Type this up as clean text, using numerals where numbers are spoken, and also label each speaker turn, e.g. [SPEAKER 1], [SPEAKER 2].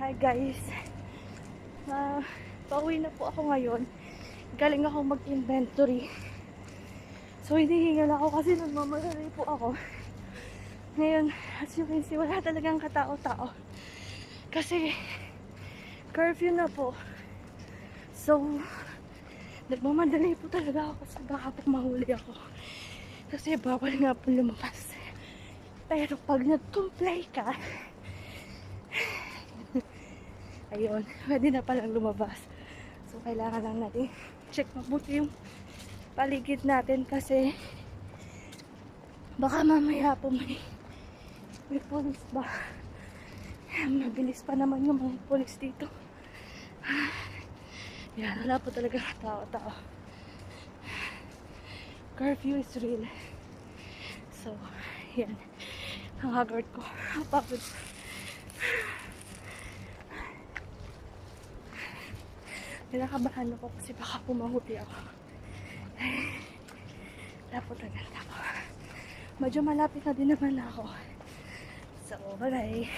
[SPEAKER 1] Hi guys. Pauwi na po ako ngayon. Galing ako mag-inventory. So hinihingal ako kasi nagmamadali po ako. Ngayon, as you can see, wala talagang katao-tao. Kasi curfew na po. So nagmamadali po talaga ako kasi baka po mahuli ako. Kasi bawal nga po lumabas. Pero pag nag-comply ka, ayun, pwede na palang lumabas. So, kailangan lang natin check mabuti yung paligid natin kasi baka mamaya po may police ba. Mabilis pa naman yung mga police dito. Yan, wala po talaga tao-tao. Curfew is real. So, yan. Ang haggard ko. Ang pagod. Kinakabahan ako kasi baka pumahuli ako. Tapos agad ako. Medyo malapit na din naman ako. So, bye-bye.